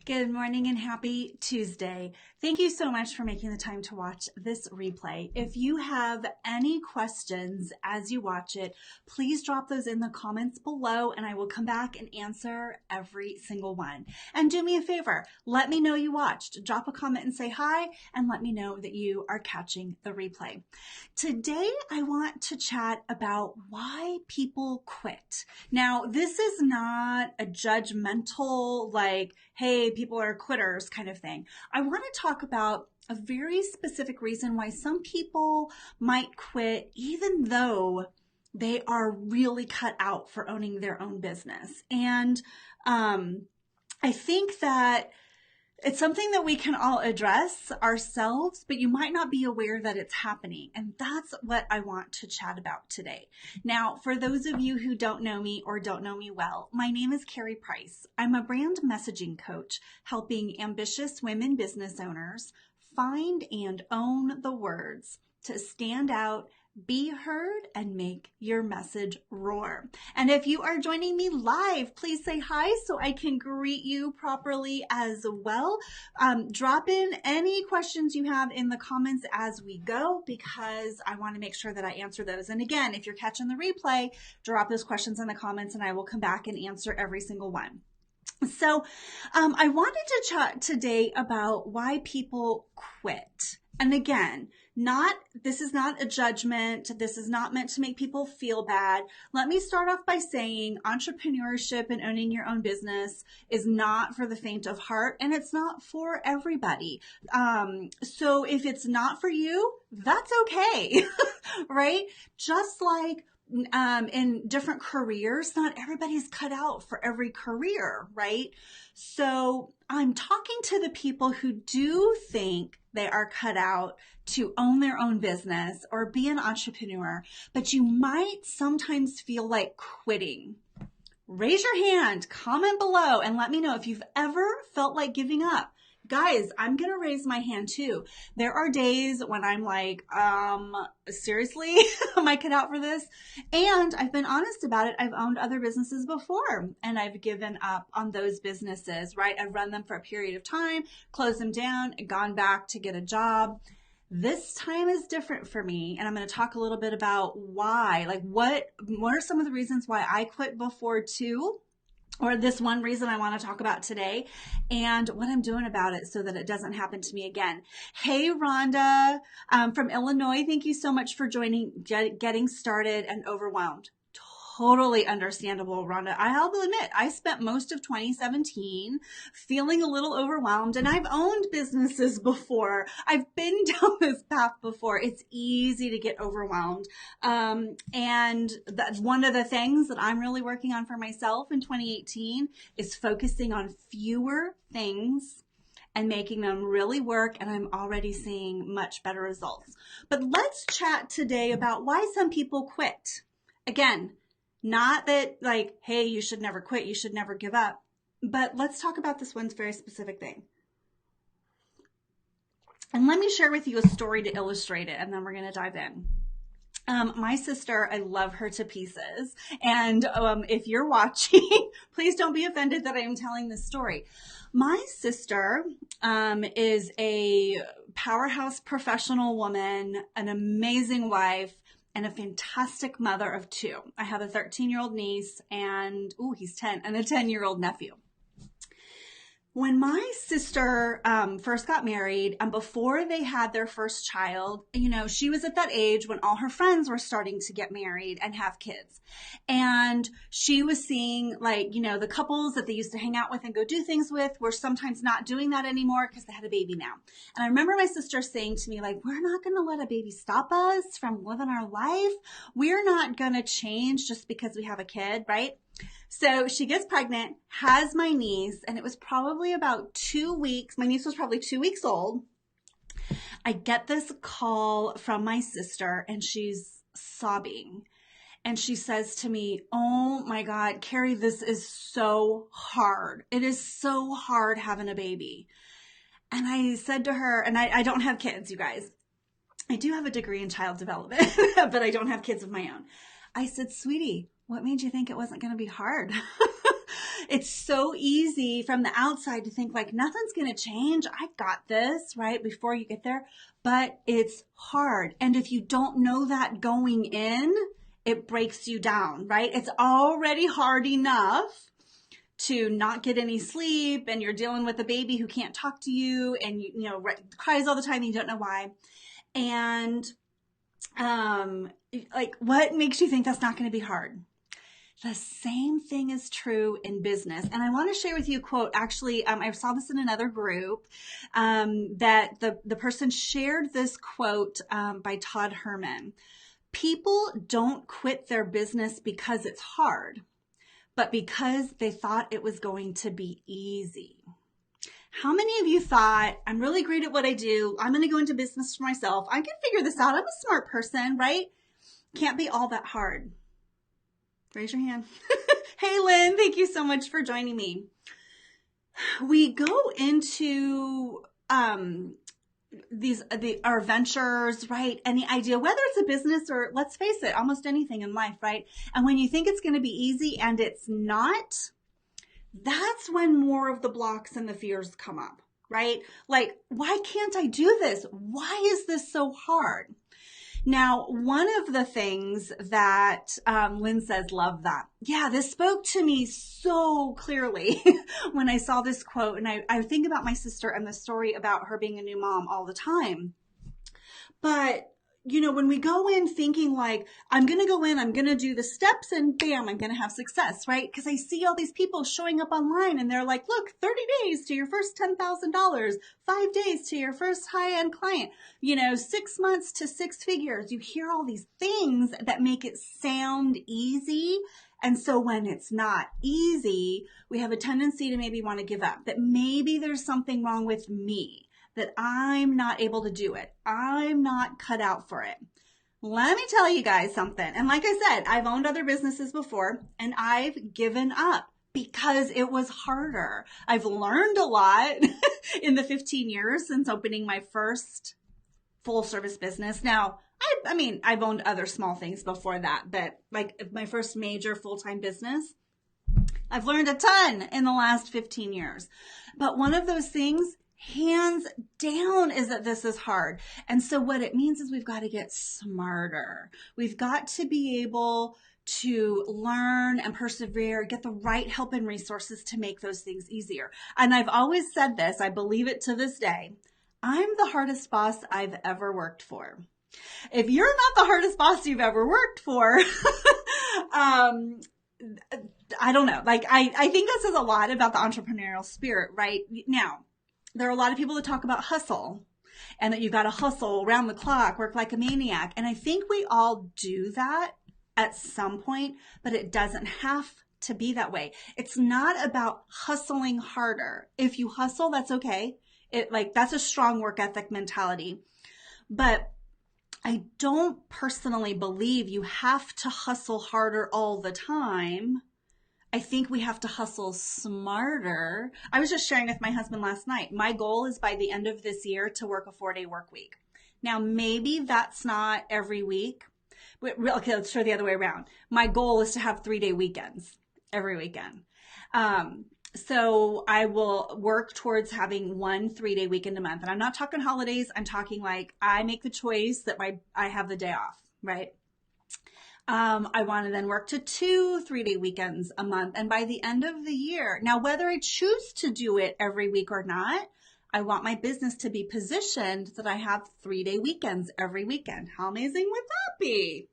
Good morning and happy Tuesday. Thank you so much for making the time to watch this replay. If you have any questions as you watch it, please drop those in the comments below and I will come back and answer every single one. And do me a favor, let me know you watched. Drop a comment and say hi and let me know that you are catching the replay. Today, I want to chat about why people quit. Now, this is not a judgmental, like, hey, people are quitters kind of thing. I want to talk about a very specific reason why some people might quit even though they are really cut out for owning their own business. And I think that it's something that we can all address ourselves, but you might not be aware that it's happening. And that's what I want to chat about today. Now, for those of you who don't know me or don't know me well, my name is Carrie Price. I'm a brand messaging coach helping ambitious women business owners find and own the words to stand out, be heard, and make your message roar. And if you are joining me live, please say hi so I can greet you properly as well. Drop in any questions you have in the comments as we go because I want to make sure that I answer those. And again, if you're catching the replay, drop those questions in the comments and I will come back and answer every single one. So I wanted to chat today about why people quit. And again, this is not a judgment. This is not meant to make people feel bad. Let me start off by saying entrepreneurship and owning your own business is not for the faint of heart and it's not for everybody. So if it's not for you, that's okay, right? Just like in different careers, not everybody's cut out for every career, right? So I'm talking to the people who do think they are cut out to own their own business or be an entrepreneur, but you might sometimes feel like quitting. Raise your hand, comment below, and let me know if you've ever felt like giving up. Guys, I'm going to raise my hand too. There are days when I'm like, seriously, am I cut out for this? And I've been honest about it. I've owned other businesses before and I've given up on those businesses, right? I've run them for a period of time, closed them down, gone back to get a job. This time is different for me. And I'm going to talk a little bit about why, like what are some of the reasons why I quit before too? Or this one reason I want to talk about today and what I'm doing about it so that it doesn't happen to me again. Hey, Rhonda from Illinois. Thank you so much for joining, getting started and overwhelmed. Totally understandable, Rhonda. I'll admit, I spent most of 2017 feeling a little overwhelmed and I've owned businesses before. I've been down this path before. It's easy to get overwhelmed. And that's one of the things that I'm really working on for myself in 2018 is focusing on fewer things and making them really work. And I'm already seeing much better results. But let's chat today about why some people quit. Again, not that like, hey, you should never quit, you should never give up. But let's talk about this one very specific thing. And let me share with you a story to illustrate it, and then we're going to dive in. My sister, I love her to pieces. And if you're watching, please don't be offended that I am telling this story. My sister is a powerhouse professional woman, an amazing wife, and a fantastic mother of two. I have a 13-year-old niece and, he's 10, and a 10-year-old nephew. When my sister first got married and before they had their first child, she was at that age when all her friends were starting to get married and have kids. And she was seeing the couples that they used to hang out with and go do things with were sometimes not doing that anymore because they had a baby now. And I remember my sister saying to me, we're not going to let a baby stop us from living our life. We're not going to change just because we have a kid, right? So she gets pregnant, has my niece, and it was probably about 2 weeks. My niece was probably 2 weeks old. I get this call from my sister and she's sobbing. And she says to me, oh my God, Carrie, this is so hard. It is so hard having a baby. And I said to her, and I don't have kids, you guys. I do have a degree in child development, but I don't have kids of my own. I said, sweetie, what made you think it wasn't going to be hard? It's so easy from the outside to think like nothing's going to change. I got this, right? Before you get there, but it's hard. And if you don't know that going in, it breaks you down, right? It's already hard enough to not get any sleep, and you're dealing with a baby who can't talk to you, and you know cries all the time and you don't know why. And like, what makes you think that's not going to be hard? The same thing is true in business. And I want to share with you a quote. Actually, I saw this in another group, that the person shared this quote by Todd Herman. People don't quit their business because it's hard, but because they thought it was going to be easy. How many of you thought, I'm really great at what I do. I'm going to go into business for myself. I can figure this out. I'm a smart person, right? Can't be all that hard. Raise your hand. Hey, Lynn, thank you so much for joining me. We go into our ventures, right? Any idea, whether it's a business or, let's face it, almost anything in life, right? And when you think it's going to be easy and it's not, that's when more of the blocks and the fears come up, right? Like, why can't I do this? Why is this so hard? Now, one of the things that Lynn says, love that. Yeah, this spoke to me so clearly when I saw this quote. And I think about my sister and the story about her being a new mom all the time. But, you know, when we go in thinking like, I'm going to go in, I'm going to do the steps and bam, I'm going to have success, right? Because I see all these people showing up online and they're like, look, 30 days to your first $10,000, 5 days to your first high-end client, you know, 6 months to 6 figures. You hear all these things that make it sound easy. And so when it's not easy, we have a tendency to maybe want to give up, that maybe there's something wrong with me, that I'm not able to do it. I'm not cut out for it. Let me tell you guys something. And like I said, I've owned other businesses before and I've given up because it was harder. I've learned a lot in the 15 years since opening my first full service business. Now, I mean, I've owned other small things before that, but like my first major full-time business, I've learned a ton in the last 15 years. But one of those things, hands down, is that this is hard. And so what it means is we've got to get smarter. We've got to be able to learn and persevere, get the right help and resources to make those things easier. And I've always said this, I believe it to this day, I'm the hardest boss I've ever worked for. If you're not the hardest boss you've ever worked for, I don't know. Like, I think this is a lot about the entrepreneurial spirit, right? Now, there are a lot of people that talk about hustle and that you've got to hustle around the clock, work like a maniac. And I think we all do that at some point, but it doesn't have to be that way. It's not about hustling harder. If you hustle, that's okay. That's a strong work ethic mentality. But I don't personally believe you have to hustle harder all the time. I think we have to hustle smarter. I was just sharing with my husband last night. My goal is by the end of this year to work a 4-day work week. Now, maybe that's not every week. Okay, let's try the other way around. My goal is to have 3-day weekends every weekend. So I will work towards having 1 3-day weekend a month. And I'm not talking holidays. I'm talking like I make the choice that I have the day off, right? I want to then work to 2 3-day weekends a month. And by the end of the year, now whether I choose to do it every week or not, I want my business to be positioned that I have 3-day weekends every weekend. How amazing would that be?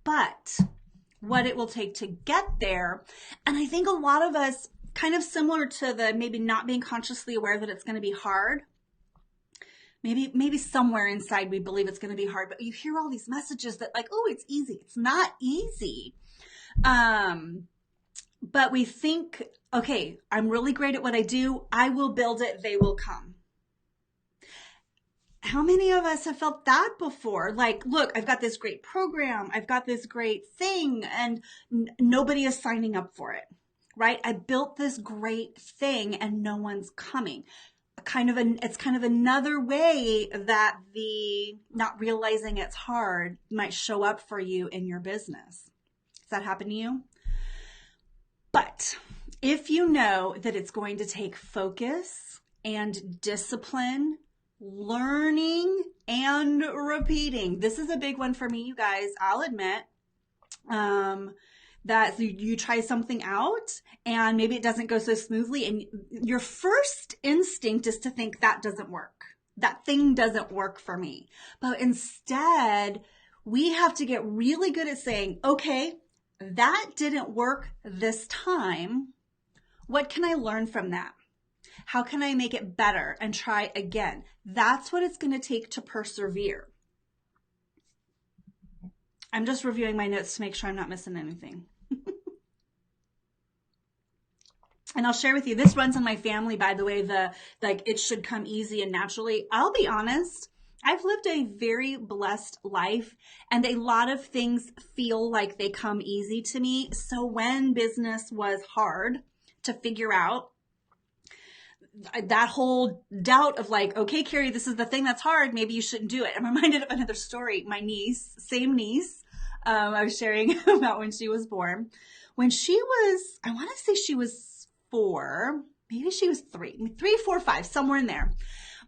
But what it will take to get there, and I think a lot of us, kind of similar to the maybe not being consciously aware that it's going to be hard, maybe somewhere inside we believe it's going to be hard, but you hear all these messages that like, oh, it's easy. It's not easy. But we think, okay, I'm really great at what I do. I will build it. They will come. How many of us have felt that before? Like, look, I've got this great program. I've got this great thing and nobody is signing up for it, right? I built this great thing and no one's coming. It's kind of another way that the not realizing it's hard might show up for you in your business. that happen to you? But if you know that it's going to take focus and discipline, learning and repeating. This is a big one for me, you guys. I'll admit that you try something out and maybe it doesn't go so smoothly, and your first instinct is to think that doesn't work. That thing doesn't work for me. But instead, we have to get really good at saying, okay, that didn't work this time. What can I learn from that? How can I make it better and try again? That's what it's going to take to persevere. I'm just reviewing my notes to make sure I'm not missing anything. And I'll share with you, this runs in my family, by the way, it should come easy and naturally. I'll be honest, I've lived a very blessed life and a lot of things feel like they come easy to me. So when business was hard to figure out, that whole doubt of like, okay, Carrie, this is the thing that's hard. Maybe you shouldn't do it. I'm reminded of another story. My niece, same niece, I was sharing about when she was born. When she was, I want to say she was 4, maybe she was 3, 4, 5, somewhere in there.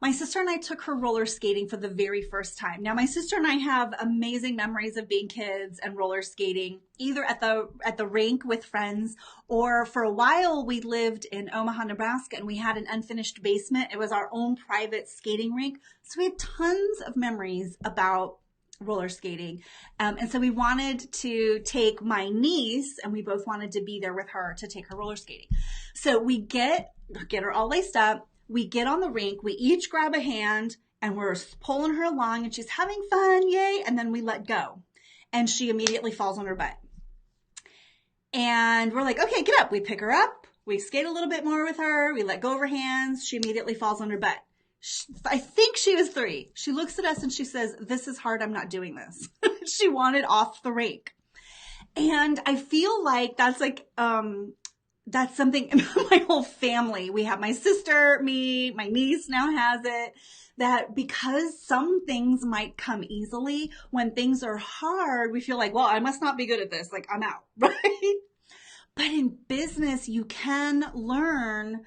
My sister and I took her roller skating for the very first time. Now, my sister and I have amazing memories of being kids and roller skating, either at the rink with friends, or for a while we lived in Omaha, Nebraska, and we had an unfinished basement. It was our own private skating rink. So we had tons of memories about roller skating. And so we wanted to take my niece, and we both wanted to be there with her to take her roller skating. So we get her all laced up. We get on the rink, we each grab a hand and we're pulling her along and she's having fun, yay. And then we let go and she immediately falls on her butt. And we're like, okay, get up. We pick her up. We skate a little bit more with her. We let go of her hands. She immediately falls on her butt. I think she was 3. She looks at us and she says, this is hard. I'm not doing this. She wanted off the rink. And I feel like that's something in my whole family. We have my sister, me, my niece now has it, that because some things might come easily, when things are hard, we feel like, well, I must not be good at this. Like, I'm out, right? But in business, you can learn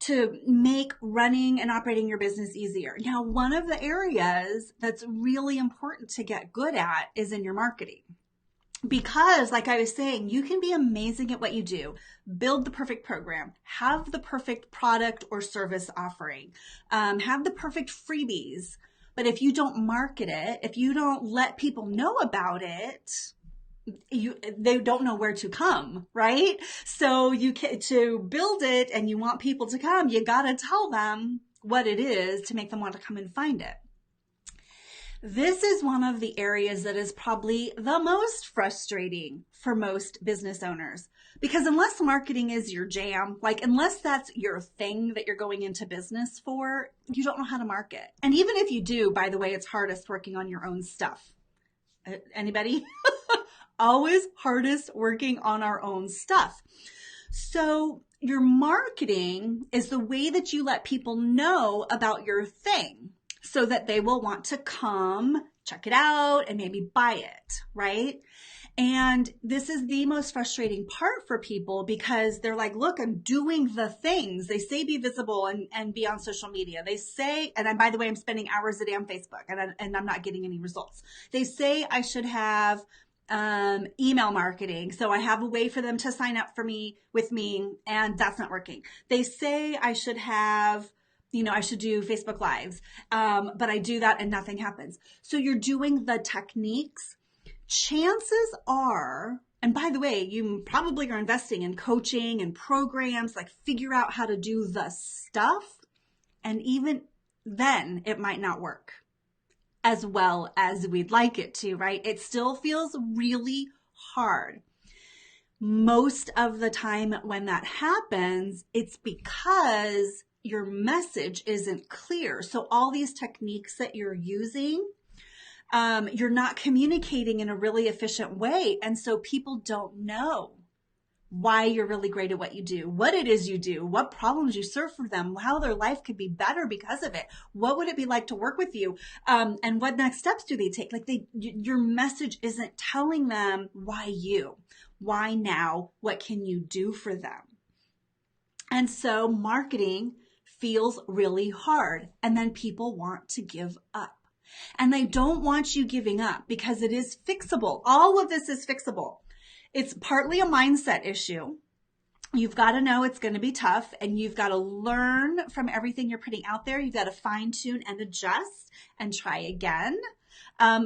to make running and operating your business easier. Now, one of the areas that's really important to get good at is in your marketing. Because like I was saying, you can be amazing at what you do, build the perfect program, have the perfect product or service offering, have the perfect freebies. But if you don't market it, if you don't let people know about it, they don't know where to come, right? So to build it and you want people to come, you got to tell them what it is to make them want to come and find it. This is one of the areas that is probably the most frustrating for most business owners, because unless marketing is your jam, unless that's your thing that you're going into business for, you don't know how to market. And even if you do, by the way, it's hardest working on your own stuff. Anybody? Always hardest working on our own stuff. So your marketing is the way that you let people know about your thing, so that they will want to come check it out and maybe buy it, right? And this is the most frustrating part for people, because they're like, look, I'm doing the things. They say be visible and be on social media. They say, and by the way, I'm spending hours a day on Facebook and I'm not getting any results. They say I should have email marketing, so I have a way for them to sign up with me, and that's not working. They say I should have, I should do Facebook Lives, but I do that and nothing happens. So you're doing the techniques. Chances are, and by the way, you probably are investing in coaching and programs, figure out how to do the stuff. And even then, it might not work as well as we'd like it to, right? It still feels really hard. Most of the time when that happens, it's because your message isn't clear. So all these techniques that you're using, you're not communicating in a really efficient way. And so people don't know why you're really great at what you do, what it is you do, what problems you serve for them, how their life could be better because of it. What would it be like to work with you? And what next steps do they take? Like your message isn't telling them why you, why now, what can you do for them? And so marketing feels really hard, and then people want to give up. And they don't want you giving up because it is fixable. All of this is fixable. It's partly a mindset issue. You've got to know it's going to be tough, and you've got to learn from everything you're putting out there. You've got to fine tune and adjust and try again.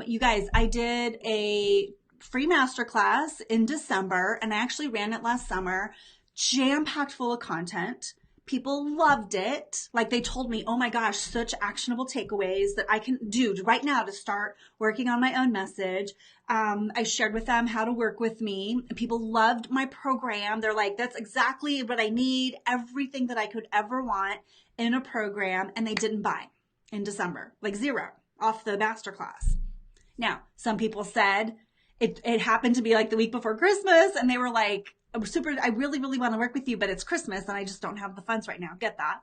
You guys, I did a free masterclass in December, and I actually ran it last summer, jam-packed full of content. People loved it. Like they told me, oh my gosh, such actionable takeaways that I can do right now to start working on my own message. I shared with them how to work with me. People loved my program. They're like, that's exactly what I need. Everything that I could ever want in a program. And they didn't buy in December, like zero off the masterclass. Now, some people said it happened to be like the week before Christmas, and they were like, I really, really want to work with you, but it's Christmas and I just don't have the funds right now. Get that.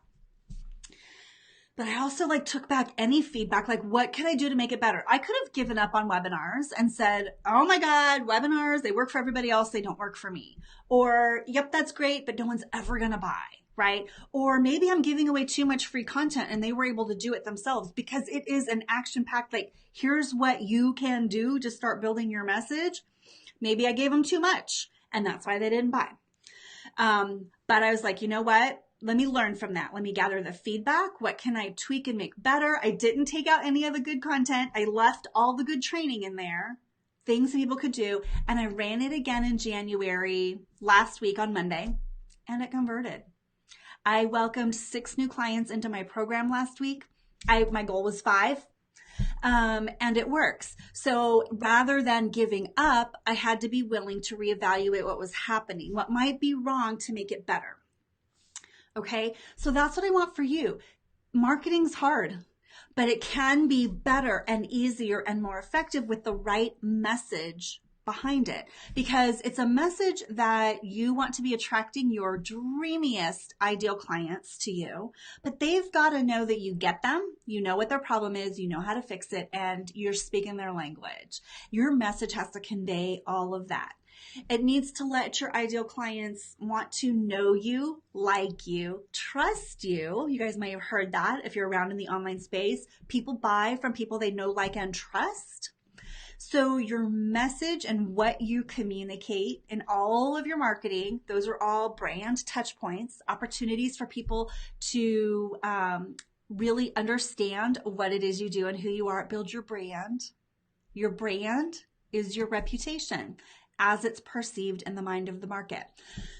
But I also took back any feedback, what can I do to make it better? I could have given up on webinars and said, oh my God, webinars, they work for everybody else. They don't work for me. Or, yep, that's great, but no one's ever going to buy, right? Or maybe I'm giving away too much free content and they were able to do it themselves, because it is an action-packed, here's what you can do to start building your message. Maybe I gave them too much, and that's why they didn't buy. But I was like, you know what? Let me learn from that. Let me gather the feedback. What can I tweak and make better? I didn't take out any of the good content. I left all the good training in there, things that people could do. And I ran it again in January last week on Monday, and it converted. I welcomed 6 new clients into my program last week. My goal was 5. And it works. So rather than giving up, I had to be willing to reevaluate what was happening, what might be wrong to make it better. Okay. So that's what I want for you. Marketing's hard, but it can be better and easier and more effective with the right message behind it, because it's a message that you want to be attracting your dreamiest ideal clients to you, but they've got to know that you get them, you know what their problem is, you know how to fix it, and you're speaking their language. Your message has to convey all of that. It needs to let your ideal clients want to know you, like you, trust you. You guys may have heard that if you're around in the online space. People buy from people they know, like, and trust. So your message and what you communicate in all of your marketing, those are all brand touch points, opportunities for people to really understand what it is you do and who you are. Build your brand. Your brand is your reputation as it's perceived in the mind of the market.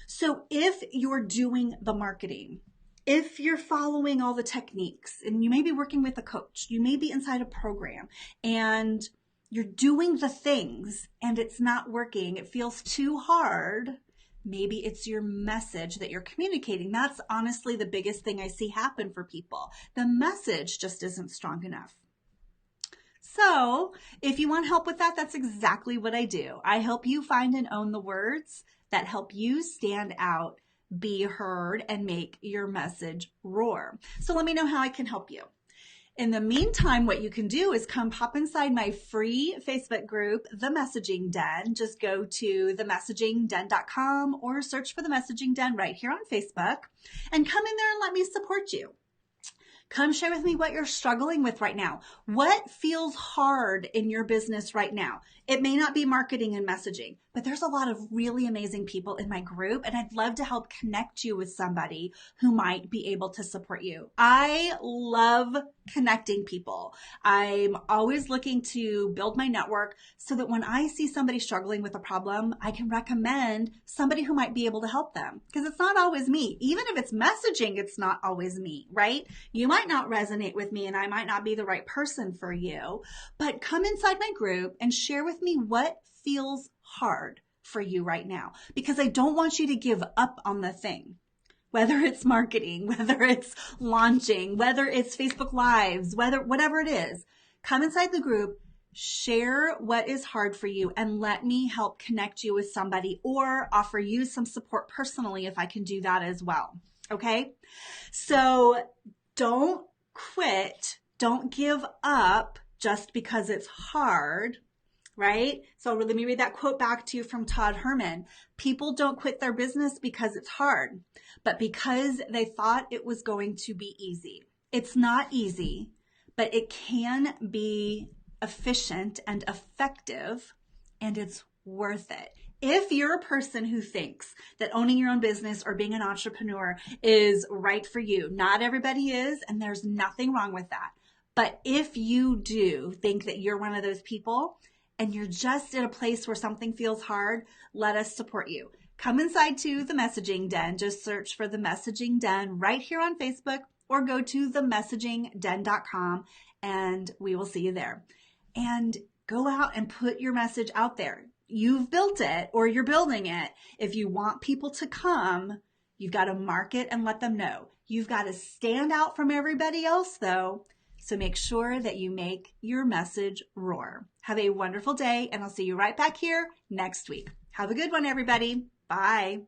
So if you're doing the marketing, if you're following all the techniques, and you may be working with a coach, you may be inside a program, and you're doing the things and it's not working, it feels too hard, maybe it's your message that you're communicating. That's honestly the biggest thing I see happen for people. The message just isn't strong enough. So if you want help with that, that's exactly what I do. I help you find and own the words that help you stand out, be heard, and make your message roar. So let me know how I can help you. In the meantime, what you can do is come pop inside my free Facebook group, The Messaging Den. Just go to themessagingden.com or search for The Messaging Den right here on Facebook, and come in there and let me support you. Come share with me what you're struggling with right now. What feels hard in your business right now? It may not be marketing and messaging, but there's a lot of really amazing people in my group, and I'd love to help connect you with somebody who might be able to support you. I love connecting people. I'm always looking to build my network so that when I see somebody struggling with a problem, I can recommend somebody who might be able to help them, because it's not always me. Even if it's messaging, it's not always me, right? You might not resonate with me and I might not be the right person for you, but come inside my group and share with me what feels hard for you right now, because I don't want you to give up on the thing. Whether it's marketing, whether it's launching, whether it's Facebook Lives, whatever it is, come inside the group, Share what is hard for you and let me help connect you with somebody or offer you some support personally if I can do that as well. Okay? So don't quit. Don't give up just because it's hard, right? So let me read that quote back to you from Todd Herman. People don't quit their business because it's hard, but because they thought it was going to be easy. It's not easy, but it can be efficient and effective, and it's worth it. If you're a person who thinks that owning your own business or being an entrepreneur is right for you, not everybody is, and there's nothing wrong with that. But if you do think that you're one of those people and you're just in a place where something feels hard, let us support you. Come inside to the Messaging Den. Just search for the Messaging Den right here on Facebook or go to themessagingden.com and we will see you there. And go out and put your message out there. You've built it or you're building it. If you want people to come, you've got to market and let them know. You've got to stand out from everybody else though. So make sure that you make your message roar. Have a wonderful day and I'll see you right back here next week. Have a good one, everybody. Bye.